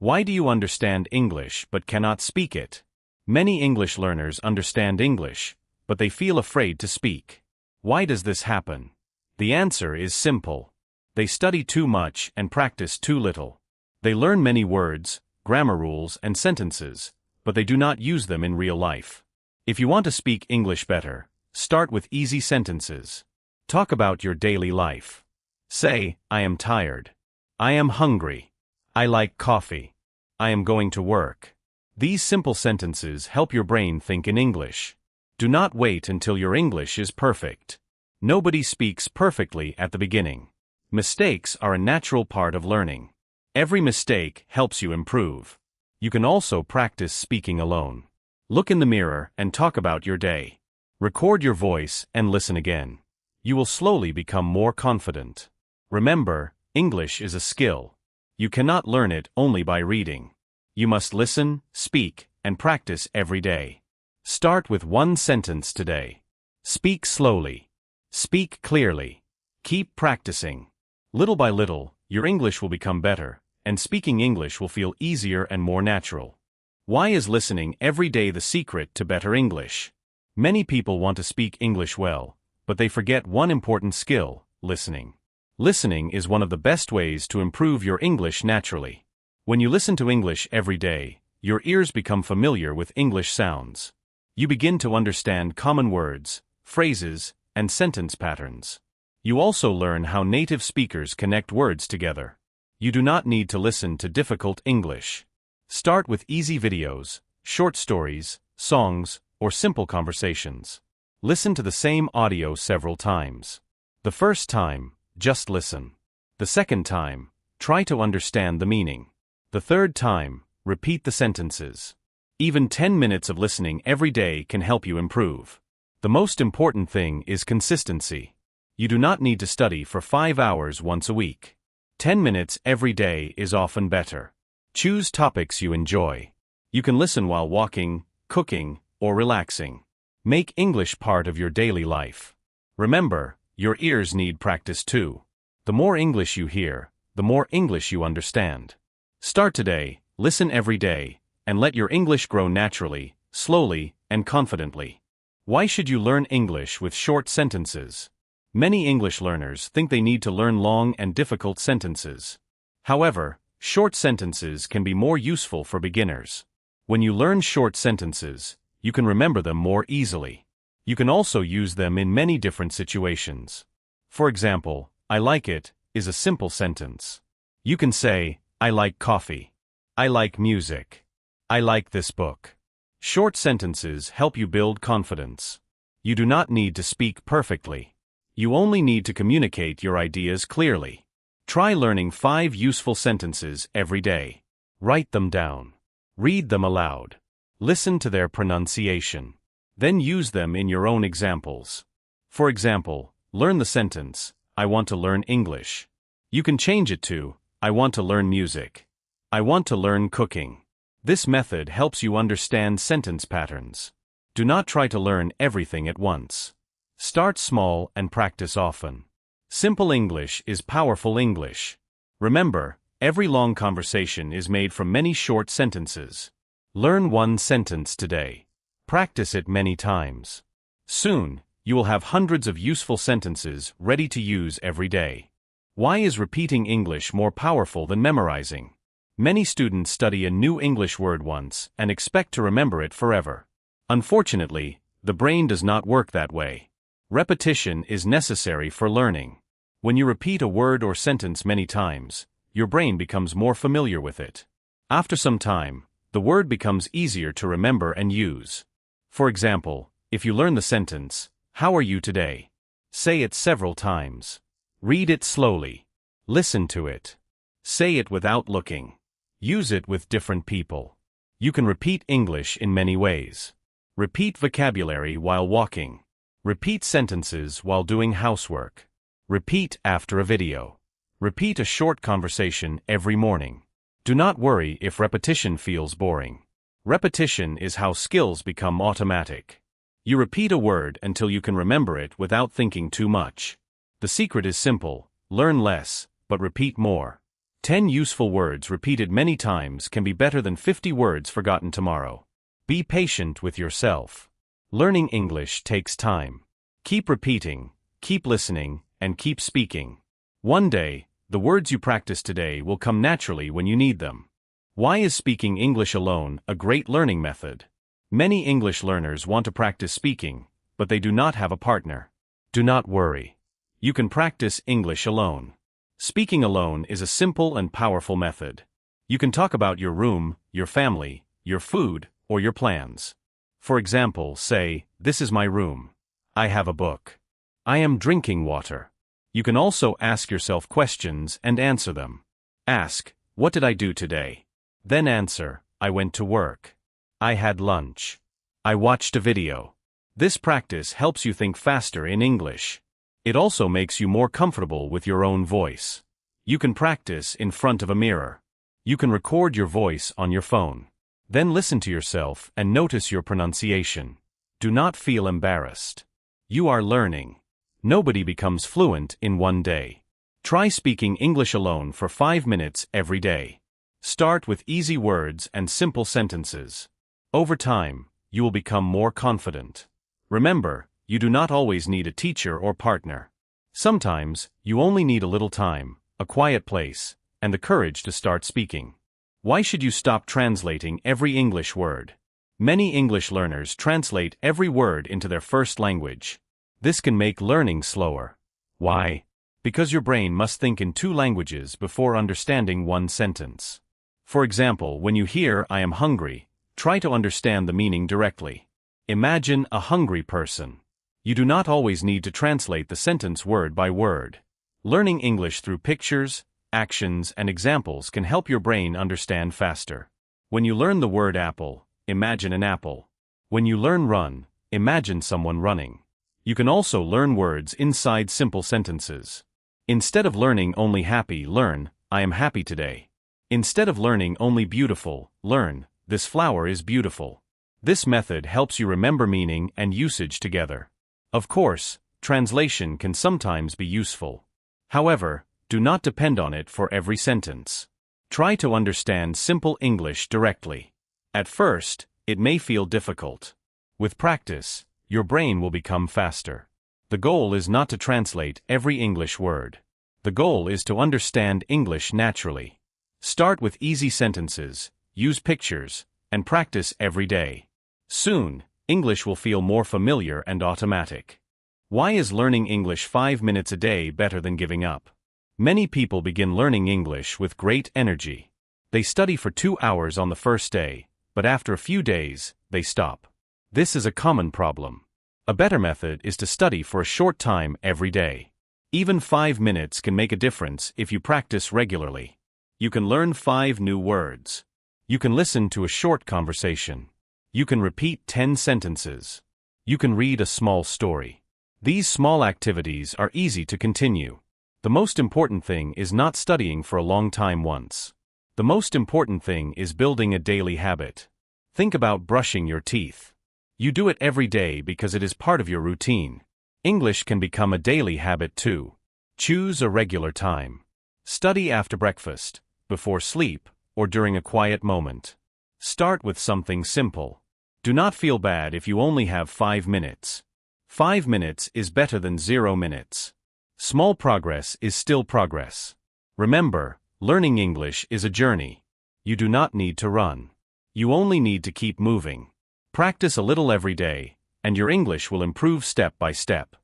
Why do you understand English but cannot speak it? Many English learners understand English, but they feel afraid to speak. Why does this happen? The answer is simple. They study too much and practice too little. They learn many words, grammar rules, and sentences, but they do not use them in real life. If you want to speak English better, start with easy sentences. Talk about your daily life. Say, I am tired. I am hungry. I like coffee. I am going to work. These simple sentences help your brain think in English. Do not wait until your English is perfect. Nobody speaks perfectly at the beginning. Mistakes are a natural part of learning. Every mistake helps you improve. You can also practice speaking alone. Look in the mirror and talk about your day. Record your voice and listen again. You will slowly become more confident. Remember, English is a skill. You cannot learn it only by reading. You must listen, speak, and practice every day. Start with one sentence today. Speak slowly. Speak clearly. Keep practicing. Little by little, your English will become better, and speaking English will feel easier and more natural. Why is listening every day the secret to better English? Many people want to speak English well, but they forget one important skill, listening. Listening is one of the best ways to improve your English naturally. When you listen to English every day, your ears become familiar with English sounds. You begin to understand common words, phrases, and sentence patterns. You also learn how native speakers connect words together. You do not need to listen to difficult English. Start with easy videos, short stories, songs, or simple conversations. Listen to the same audio several times. The first time, just listen. The second time, try to understand the meaning. The third time, repeat the sentences. Even 10 minutes of listening every day can help you improve. The most important thing is consistency. You do not need to study for 5 hours once a week. 10 minutes every day is often better. Choose topics you enjoy. You can listen while walking, cooking, or relaxing. Make English part of your daily life. Remember, your ears need practice too. The more English you hear, the more English you understand. Start today, listen every day, and let your English grow naturally, slowly, and confidently. Why should you learn English with short sentences? Many English learners think they need to learn long and difficult sentences. However, short sentences can be more useful for beginners. When you learn short sentences, you can remember them more easily. You can also use them in many different situations. For example, I like it is a simple sentence. You can say, I like coffee. I like music. I like this book. Short sentences help you build confidence. You do not need to speak perfectly. You only need to communicate your ideas clearly. Try learning 5 useful sentences every day. Write them down. Read them aloud. Listen to their pronunciation. Then use them in your own examples. For example, learn the sentence, I want to learn English. You can change it to, I want to learn music. I want to learn cooking. This method helps you understand sentence patterns. Do not try to learn everything at once. Start small and practice often. Simple English is powerful English. Remember, every long conversation is made from many short sentences. Learn one sentence today. Practice it many times. Soon, you will have hundreds of useful sentences ready to use every day. Why is repeating English more powerful than memorizing? Many students study a new English word once and expect to remember it forever. Unfortunately, the brain does not work that way. Repetition is necessary for learning. When you repeat a word or sentence many times, your brain becomes more familiar with it. After some time, the word becomes easier to remember and use. For example, if you learn the sentence, how are you today? Say it several times. Read it slowly. Listen to it. Say it without looking. Use it with different people. You can repeat English in many ways. Repeat vocabulary while walking. Repeat sentences while doing housework. Repeat after a video. Repeat a short conversation every morning. Do not worry if repetition feels boring. Repetition is how skills become automatic. You repeat a word until you can remember it without thinking too much. The secret is simple: learn less, but repeat more. 10 useful words repeated many times can be better than 50 words forgotten tomorrow. Be patient with yourself. Learning English takes time. Keep repeating, keep listening, and keep speaking. One day, the words you practice today will come naturally when you need them. Why is speaking English alone a great learning method? Many English learners want to practice speaking, but they do not have a partner. Do not worry. You can practice English alone. Speaking alone is a simple and powerful method. You can talk about your room, your family, your food, or your plans. For example, say, "This is my room. I have a book. I am drinking water." You can also ask yourself questions and answer them. Ask, "What did I do today?" Then answer, "I went to work. I had lunch. I watched a video." This practice helps you think faster in English. It also makes you more comfortable with your own voice. You can practice in front of a mirror. You can record your voice on your phone. Then listen to yourself and notice your pronunciation. Do not feel embarrassed. You are learning. Nobody becomes fluent in one day. Try speaking English alone for 5 minutes every day. Start with easy words and simple sentences. Over time, you will become more confident. Remember, you do not always need a teacher or partner. Sometimes, you only need a little time, a quiet place, and the courage to start speaking. Why should you stop translating every English word? Many English learners translate every word into their first language. This can make learning slower. Why? Because your brain must think in 2 languages before understanding one sentence. For example, when you hear "I am hungry," try to understand the meaning directly. Imagine a hungry person. You do not always need to translate the sentence word by word. Learning English through pictures, actions, and examples can help your brain understand faster. When you learn the word apple, imagine an apple. When you learn run, imagine someone running. You can also learn words inside simple sentences. Instead of learning only happy, learn, "I am happy today." Instead of learning only beautiful, learn, "This flower is beautiful." This method helps you remember meaning and usage together. Of course, translation can sometimes be useful. However, do not depend on it for every sentence. Try to understand simple English directly. At first, it may feel difficult. With practice, your brain will become faster. The goal is not to translate every English word. The goal is to understand English naturally. Start with easy sentences, use pictures, and practice every day. Soon, English will feel more familiar and automatic. Why is learning English 5 minutes a day better than giving up? Many people begin learning English with great energy. They study for 2 hours on the first day, but after a few days, they stop. This is a common problem. A better method is to study for a short time every day. Even 5 minutes can make a difference if you practice regularly. You can learn 5 new words. You can listen to a short conversation. You can repeat 10 sentences. You can read a small story. These small activities are easy to continue. The most important thing is not studying for a long time once. The most important thing is building a daily habit. Think about brushing your teeth. You do it every day because it is part of your routine. English can become a daily habit too. Choose a regular time. Study after breakfast, before sleep, or during a quiet moment. Start with something simple. Do not feel bad if you only have 5 minutes. 5 minutes is better than 0 minutes. Small progress is still progress. Remember, learning English is a journey. You do not need to run. You only need to keep moving. Practice a little every day, and your English will improve step by step.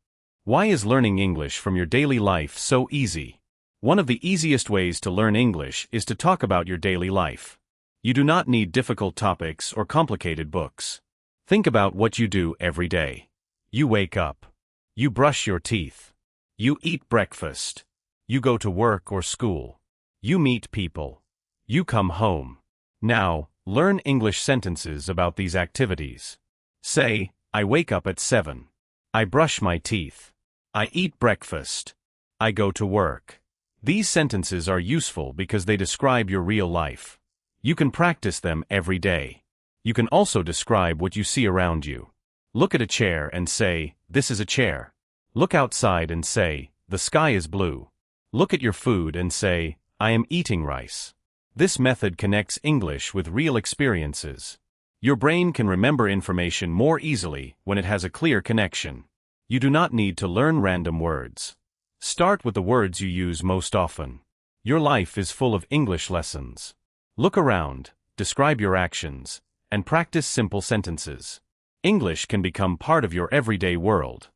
Why is learning English from your daily life so easy? One of the easiest ways to learn English is to talk about your daily life. You do not need difficult topics or complicated books. Think about what you do every day. You wake up. You brush your teeth. You eat breakfast. You go to work or school. You meet people. You come home. Now, learn English sentences about these activities. Say, "I wake up at 7. I brush my teeth. I eat breakfast. I go to work." These sentences are useful because they describe your real life. You can practice them every day. You can also describe what you see around you. Look at a chair and say, "This is a chair." Look outside and say, "The sky is blue." Look at your food and say, I am eating rice. This method connects English with real experiences. Your brain can remember information more easily when it has a clear connection. You do not need to learn random words. Start with the words you use most often. Your life is full of English lessons. Look around, describe your actions, and practice simple sentences. English can become part of your everyday world.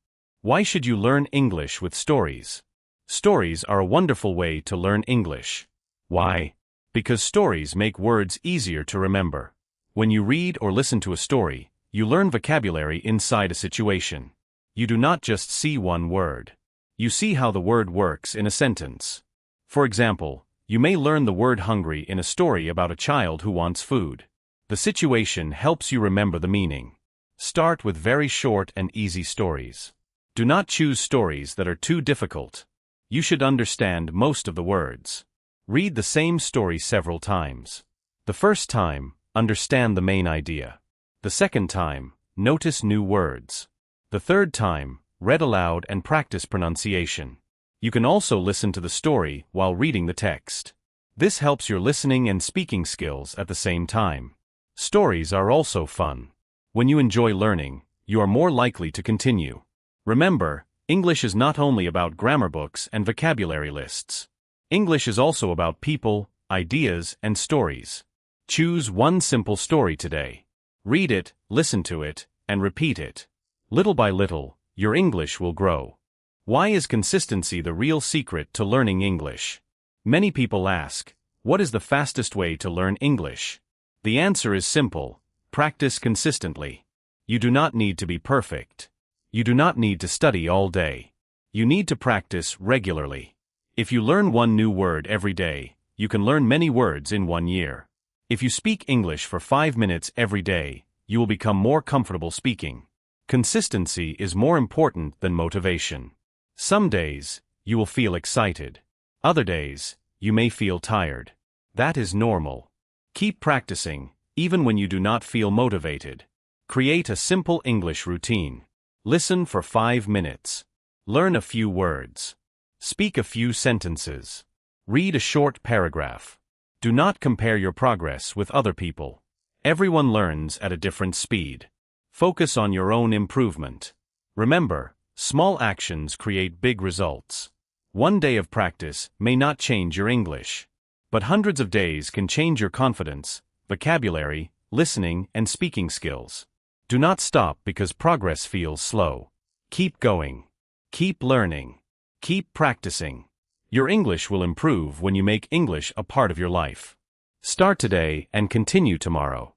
Why should you learn English with stories? Stories are a wonderful way to learn English. Why? Because stories make words easier to remember. When you read or listen to a story, you learn vocabulary inside a situation. You do not just see one word. You see how the word works in a sentence. For example, you may learn the word hungry in a story about a child who wants food. The situation helps you remember the meaning. Start with very short and easy stories. Do not choose stories that are too difficult. You should understand most of the words. Read the same story several times. The first time, understand the main idea. The second time, notice new words. The third time, read aloud and practice pronunciation. You can also listen to the story while reading the text. This helps your listening and speaking skills at the same time. Stories are also fun. When you enjoy learning, you are more likely to continue. Remember, English is not only about grammar books and vocabulary lists. English is also about people, ideas, and stories. Choose one simple story today. Read it, listen to it, and repeat it. Little by little, your English will grow. Why is consistency the real secret to learning English? Many people ask, what is the fastest way to learn English? The answer is simple: practice consistently. You do not need to be perfect. You do not need to study all day. You need to practice regularly. If you learn one new word every day, you can learn many words in 1 year. If you speak English for 5 minutes every day, you will become more comfortable speaking. Consistency is more important than motivation. Some days, you will feel excited. Other days, you may feel tired. That is normal. Keep practicing, even when you do not feel motivated. Create a simple English routine. Listen for 5 minutes. Learn a few words. Speak a few sentences. Read a short paragraph. Do not compare your progress with other people. Everyone learns at a different speed. Focus on your own improvement. Remember, small actions create big results. One day of practice may not change your English, but hundreds of days can change your confidence, vocabulary, listening, and speaking skills. Do not stop because progress feels slow. Keep going. Keep learning. Keep practicing. Your English will improve when you make English a part of your life. Start today and continue tomorrow.